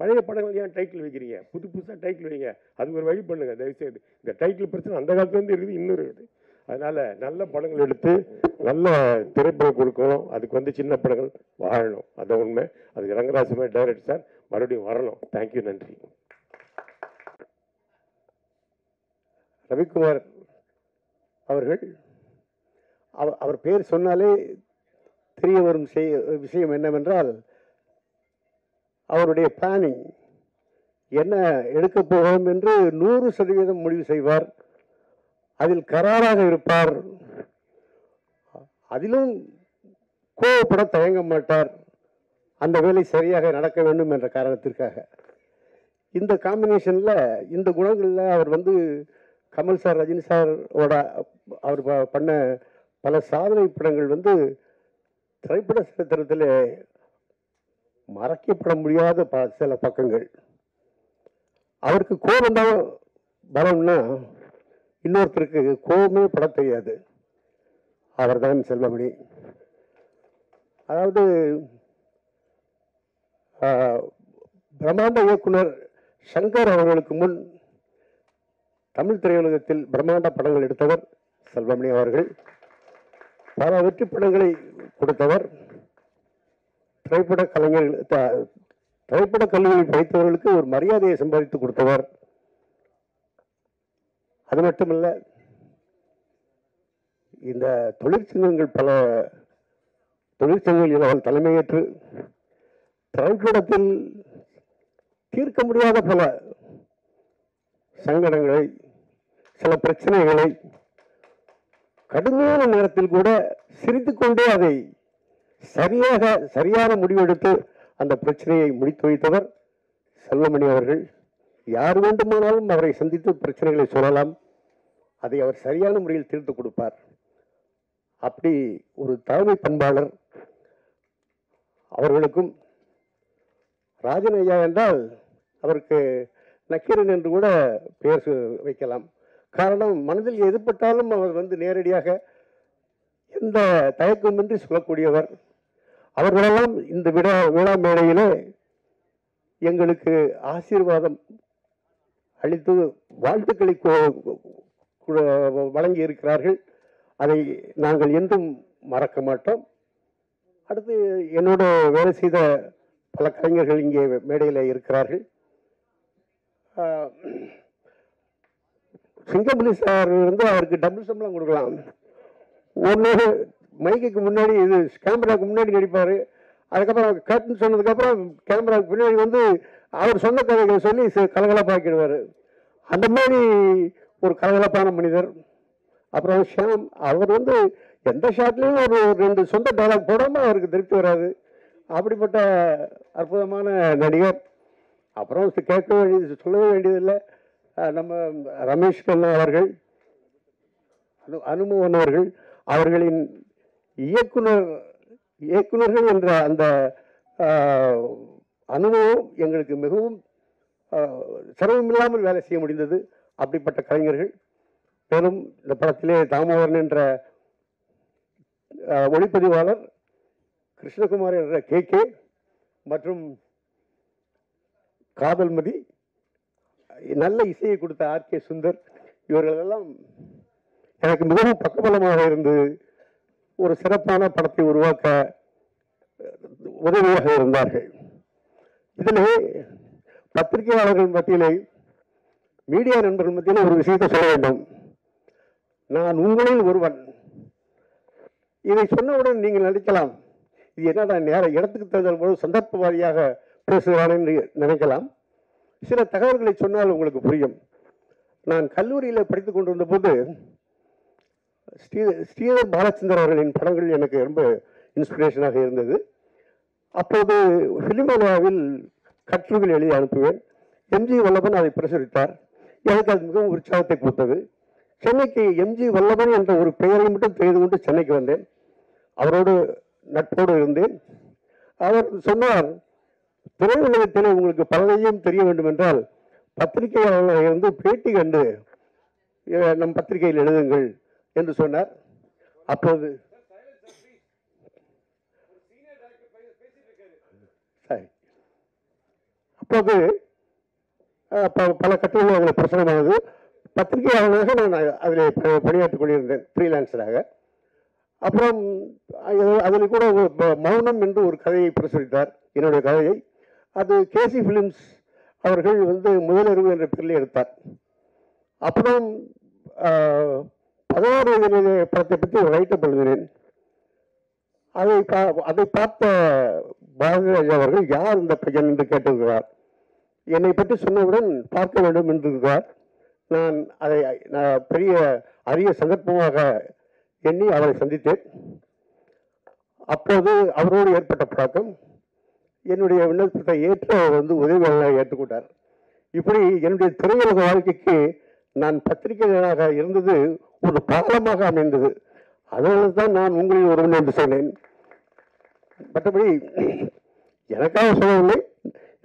பழைய படங்கள் ஏன் டைட்டில் வைக்கிறீங்க? புது புதுசாக டைட்டில் வைங்க. அதுக்கு ஒரு வழி பண்ணுங்க தயவுசெய்து. இந்த டைட்டில் பிரச்சனை அந்த காலத்துலேருந்து இருக்குது, இன்னும் இருக்குது. அதனால் நல்ல படங்கள் எடுத்து நல்ல திரைப்படம் கொடுக்கணும். அதுக்கு சின்ன படங்கள் வாழணும், அதான் உண்மை. அதுக்கு ரங்கராஜ் டைரக்டர் சார் மறுபடியும் வரணும். தேங்க்யூ, நன்றி. ரவிக்குமார் அவர்கள் அவர் பேர் சொன்னாலே தெரிய வரும் விஷயம் என்னவென்றால், அவருடைய பிளானிங் என்ன எடுக்கப் போகிறோம் என்று 100% முடிவு செய்வார். அதில் கராராக இருப்பார். அதிலும் கோவப்பட தயங்க மாட்டார். அந்த வேலை சரியாக நடக்க வேண்டும் என்ற காரணத்திற்காக. இந்த காம்பினேஷனில், இந்த குணங்களில் அவர் கமல் சார், ரஜினி சாரோட அவர் பண்ண பல சாதனை படங்கள் திரைப்பட சரித்திரத்தில் மறைக்கப்பட முடியாத சில பக்கங்கள். அவருக்கு கோபம் தான் பலம்னா, இன்னொருத்தருக்கு கோபமே பட தெரியாது. அவர் தான் செல்வமணி. அதாவது பிரம்மாண்ட இயக்குனர் சங்கர் அவர்களுக்கு முன் தமிழ் திரையுலகத்தில் பிரம்மாண்ட படங்கள் எடுத்தவர் செல்வமணி அவர்கள். பல வெற்றி படங்களை கொடுத்தவர். திரைப்பட கல்லூரியில் படித்தவர்களுக்கு ஒரு மரியாதையை சம்பாதித்து கொடுத்தவர். அது மட்டுமல்ல, இந்த தொழிற்சங்கங்கள், பல தொழிற்சங்கங்கள் அவர் தலைமையேற்று திரைப்படத்தில் தீர்க்க முடியாத பல சங்கடங்களை, சில பிரச்சனைகளை கடுமையான நேரத்தில் கூட சிரித்துக்கொண்டே அதை சரியான முடிவெடுத்து அந்த பிரச்சனையை முடித்து வைத்தவர் செல்வமணி அவர்கள். யார் வேண்டுமானாலும் அவரை சந்தித்து பிரச்சனைகளை சொல்லலாம். அதை அவர் சரியான முறையில் தீர்த்து கொடுப்பார். அப்படி ஒரு தலைமை பண்பாளர். அவர்களுக்கும் ராஜன் ஐயா என்றால் அவருக்கு நக்கீரன் என்று கூட பெயர் வைக்கலாம். காரணம், மனதில் எதிர்பட்டாலும் அவர் நேரடியாக எந்த தயக்கமின்றி சொல்லக்கூடியவர். அவர்களெல்லாம் இந்த விழா மேடையிலே எங்களுக்கு ஆசீர்வாதம் அளித்து வாழ்த்துக்களை வழங்கி இருக்கிறார்கள். அதை நாங்கள் என்றும் மறக்க மாட்டோம். அடுத்து என்னோட வேலை செய்த பல கலைஞர்கள் இங்கே மேடையில் இருக்கிறார்கள். சிங்கமணி சார் அவருக்கு டபுள் சம்பளம் கொடுக்கலாம். ஒன்று மைக்குக்கு முன்னாடி, இது கேமராவுக்கு முன்னாடி நடிப்பார். அதுக்கப்புறம் கட்டுன்னு சொன்னதுக்கப்புறம் கேமராவுக்கு பின்னாடி அவர் சொன்ன கதைகளை சொல்லி கலகலப்பாக்கிடுவார். அந்த மாதிரி ஒரு கலகலப்பான மனிதர். அப்புறம் ஷியாம், அவர் எந்த ஷாட்லேயும் ஒரு 2 சொந்த டைலாக் போடாமல் அவருக்கு திருப்தி வராது. அப்படிப்பட்ட அற்புதமான நடிகர். அப்புறம் கேட்க வேண்டியது, சொல்லவே வேண்டியதில்லை, நம்ம ரமேஷ் கண்ணா அவர்கள், அனுமோகன் அவர்கள், அவர்களின் இயக்குனர்கள் என்ற அந்த அனுபவம் எங்களுக்கு மிகவும் சிரமமில்லாமல் வேலை செய்ய முடிந்தது. அப்படிப்பட்ட கலைஞர்கள். மேலும் இந்த படத்திலே தாமோதரன் என்ற ஒளிப்பதிவாளர், கிருஷ்ணகுமார் என்ற கே மற்றும் காதல்மதி, நல்ல இசையை கொடுத்த ஆர்.கே. சுந்தர், இவர்களெல்லாம் எனக்கு மிகவும் பக்கபலமாக இருந்து ஒரு சிறப்பான படத்தை உருவாக்க உதவியாக இருந்தார்கள். இதிலே பத்திரிகையாளர்கள் மத்தியிலே, மீடியா நண்பர்கள் மத்தியிலே ஒரு விஷயத்தை சொல்ல வேண்டும். நான் உங்களில் ஒருவன். இதை சொன்னவுடன் நீங்கள் நினைக்கலாம், இது என்னடா இடத்துக்கு தகுந்த போது சந்தர்ப்பவாதியாக பேசுகிறான் என்று நினைக்கலாம். சில தகவல்களை சொன்னால் உங்களுக்கு புரியும். நான் கல்லூரியில் படித்துக் கொண்டிருந்த போது ஸ்ரீதர் பாலச்சந்தர் அவர்களின் படங்கள் எனக்கு ரொம்ப இன்ஸ்பிரேஷனாக இருந்தது. அப்போது பிலிமோனாவில் கட்டுரைகள் எழுதி அனுப்புவேன். எம்ஜி வல்லபன் அதை பிரசுரித்தார். எனக்கு அது மிகவும் உற்சாகத்தை கொடுத்தது. சென்னைக்கு எம்ஜி வல்லபன் என்ற ஒரு பெயரை மட்டும் தெரிந்து கொண்டு சென்னைக்கு வந்தேன். அவரோடு நட்போடு இருந்தேன். அவர் சொன்னார், திரையுலகத்திலே உங்களுக்கு பலரையும் தெரிய வேண்டும் என்றால் பத்திரிகையாளர்களாக இருந்து பேட்டி கண்டு நம் பத்திரிகையில் எழுதுங்கள் என்று சொன்னார். அப்போது அப்போது பல கட்டுரைகள் அதில் பிரசுரமானது. பத்திரிகையாளராக நான் அதில் பணியாற்றிக் கொண்டிருந்தேன் ஃப்ரீலான்சராக. அப்புறம் அதில் கூட மௌனம் என்று ஒரு கதையை பிரசுரித்தார், என்னுடைய கதையை. அது கேசி ஃபிலிம்ஸ் அவர்கள் முதலிரவு என்ற பேரில் எடுத்தார். அப்புறம் 16 வயதிலே படத்தை பற்றி ஒரு ரைட்டப் எழுதினேன். அதை பார்த்த பாரதிராஜா அவர்கள் யார் இந்த பையன் என்று கேட்டிருக்கிறார். என்னை பற்றி சொன்னவுடன் பார்க்க வேண்டும் என்றிருக்கிறார். நான் அதை பெரிய அரிய சந்தர்ப்பமாக எண்ணி அவரை சந்தித்தேன். அப்போது அவரோடு ஏற்பட்ட பழக்கம். என்னுடைய விண்ணப்பத்தை ஏற்று அவர் உதவியாளராக ஏற்றுக்கொண்டார். இப்படி என்னுடைய திரையுலக வாழ்க்கைக்கு நான் பத்திரிகையாளராக இருந்தது ஒரு பாலமாக அமைந்தது. அதனால தான் நான் உங்களில் ஒருவன் என்று சொன்னேன். மற்றபடி எனக்காக சொல்லவில்லை,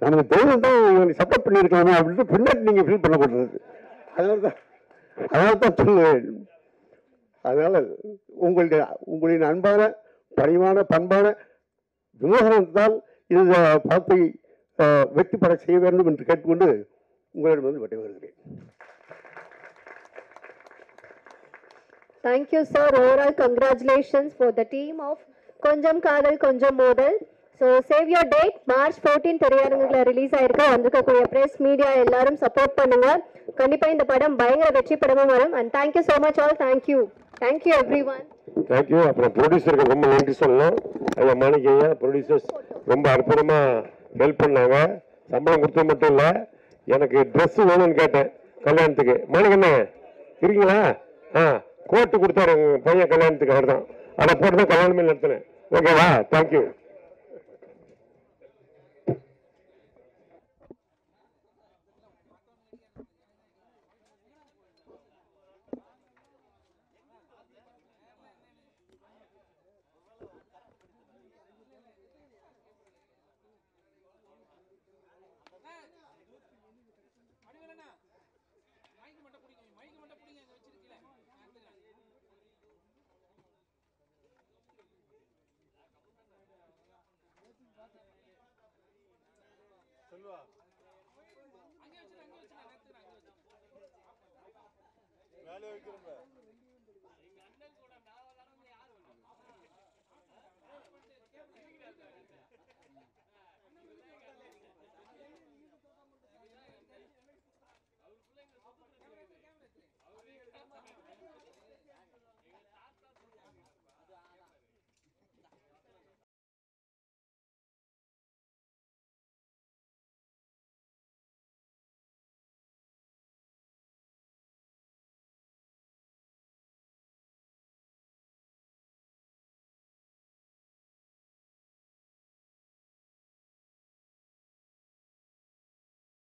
நமக்கு தெய்வம் தான் சப்போர்ட் பண்ணியிருக்கலாமா அப்படின்னு பின்னாடி நீங்கள் ஃபீல் பண்ணக்கூடாது. அதனால தான் சொல்லுவேன். அதனால் உங்களின் அன்பான பணிவான பண்பான விமர்சனத்தால் இந்த படத்தை வெற்றி பெற செய்ய வேண்டும் என்று கேட்டுக்கொண்டு உங்களிடம் விடைபெறுகிறேன். Thank you, sir. Overall, congratulations for the team of Konjam Kadal Konjam Modal. So, save your date. March 14 திரையரங்குல release ஆயிருக்கு. வந்திருக்கக்கூடிய பிரஸ் மீடியா எல்லாரும் சப்போர்ட் பண்ணுங்க. கண்டிப்பா இந்த படம் பயங்கர வெற்றி படமும் வரும். And thank you so much all. Thank you. Thank you everyone. Thank you. அப்புறம் ப்ரொடியூசருக்கு ரொம்ப நன்றி சொல்லணும். ஐயா மாணிக்கையா ப்ரொடியூசர்ஸ் ரொம்ப அற்புதமாக ஹெல்ப் பண்ணாங்க. சம்பளம் கொடுத்தது மட்டும் இல்லை, எனக்கு ட்ரெஸ் வேணும்னு கேட்டேன் கல்யாணத்துக்கு. மாணிக்கண்ணே இருக்கீங்களா? கோட்டு கொடுத்தாரு எங்கள் பையன் கல்யாணத்துக்கு. அவர் தான் அதை போட்டு தான் கல்யாணமே நடத்தினேன். ஓகேவா? தேங்க்யூ. வேலை வைக்கிறோம்.